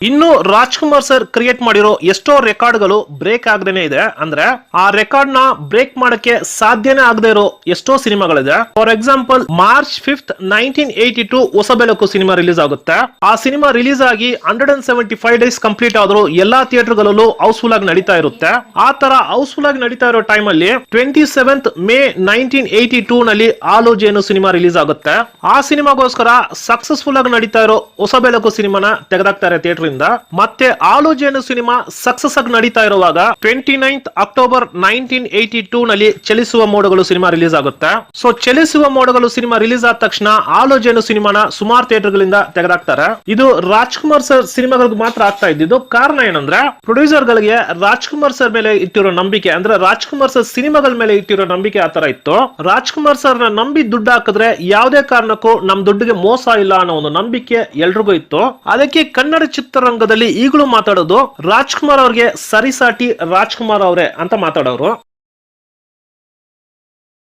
ಇನ್ನು Rajkumar sir create ಮಾಡಿರೋ ಎಷ್ಟೋ ರೆಕಾರ್ಡ್ಗಳು ಬ್ರೇಕ್ ಆಗದೇನೆ ಇದೆ. ಅಂದ್ರೆ ಆ ರೆಕಾರ್ಡ್ ನ ಬ್ರೇಕ್ ಮಾಡಕ್ಕೆ ಸಾಧ್ಯನೇ ಆಗದೆ ಇರೋ ಎಷ್ಟೋ ಸಿನಿಮಾಗಳಿದೆ. For example March 5th 1982 Hosabelaku ಸಿನಿಮಾ ರಿಲೀಸ್ ಆಗುತ್ತೆ. ಆ ಸಿನಿಮಾ ರಿಲೀಸ್ ಆಗಿ 175 ಡೇಸ್ ಕಂಪ್ಲೀಟ್ ಆದ್ರೂ ಎಲ್ಲಾ ಥಿಯೇಟರ್ಗಳಲ್ಲೂ ಹೌಸ್ಫುಲ್ ಆಗಿ ನಡೀತಾ ಇರುತ್ತೆ. ಆ ತರ ಹೌಸ್ಫುಲ್ ಆಗಿ ನಡೀತಾ ಇರೋ ಟೈಮ್ ಅಲ್ಲಿ 27th May 1982 ನಲ್ಲಿ ಆಲೋ ಜೇನು ಸಿನಿಮಾ ರಿಲೀಸ್ ಆಗುತ್ತೆ. ಆ ಸಿನಿಮಾಗೋಸ್ಕರ ಸಕ್ಸಸ್ಫುಲ್ ಆಗಿ ನಡೀತಾ ಇರೋ ಹೊಸಬೆಳಕು ಸಿನಿಮಾನ ತೆಗೆದಾಕ್ತಾರೆ ಥಿಯೇಟರ್ ಇಂದ. ಮತ್ತೆ ಆಲೋ ಜೇನು ಸಿನಿಮಾ ಸಕ್ಸಸ್ ಆಗಿ ನಡೀತಾ ಇರುವಾಗ 29th October 1982 ನಲ್ಲಿ ಚಲಿಸುವ ಮೋಡಗಳು ಸಿನಿಮಾ ರಿಲೀಸ್ ಆಗುತ್ತೆ. ಸೊ ಚಲಿಸುವ ಮೋಡಗಳು ಸಿನಿಮಾ ರಿಲೀಸ್ ಆದ ತಕ್ಷಣ ಆಲೋ ಜೇನು ಸಿನಿಮಾನ ಸುಮಾರು ಥಿಯೇಟರ್ ಗಳಿಂದ ತೆಗೆದಾಕ್ತಾರೆ. ಇದು ರಾಜ್ಕುಮಾರ್ ಸರ್ ಸಿನಿಮಾಗಳಿಗೆ ಮಾತ್ರ ಆಗ್ತಾ ಇದ್ದಿದ್ದು. ಕಾರಣ ಏನಂದ್ರೆ ಪ್ರೊಡ್ಯೂಸರ್ ಗಳಿಗೆ ರಾಜ್ಕುಮಾರ್ ಸರ್ ಮೇಲೆ ಇಟ್ಟಿರೋ ನಂಬಿಕೆ, ಅಂದ್ರೆ ರಾಜ್ಕುಮಾರ್ ಸರ್ ಸಿನಿಮಾಗಳ ಮೇಲೆ ಇಟ್ಟಿರೋ ನಂಬಿಕೆ ಆತರ ಇತ್ತು. ರಾಜ್ಕುಮಾರ್ ಸರ್ ನ ನಂಬಿ ದುಡ್ಡು ಹಾಕಿದ್ರೆ ಯಾವುದೇ ಕಾರಣಕ್ಕೂ ನಮ್ ದುಡ್ಡಿಗೆ ಮೋಸ ಇಲ್ಲ ಅನ್ನೋ ಒಂದು ನಂಬಿಕೆ ಎಲ್ರಿಗೂ ಇತ್ತು. ಅದಕ್ಕೆ ಕನ್ನಡ ಚಿತ್ರರಂಗದಲ್ಲಿ ಈಗಲೂ ಮಾತಾಡೋದು ರಾಜ್ಕುಮಾರ್ ಅವ್ರಿಗೆ ಸರಿಸಾಟಿ ರಾಜ್ಕುಮಾರ್ ಅವರೇ ಅಂತ ಮಾತಾಡೋರು.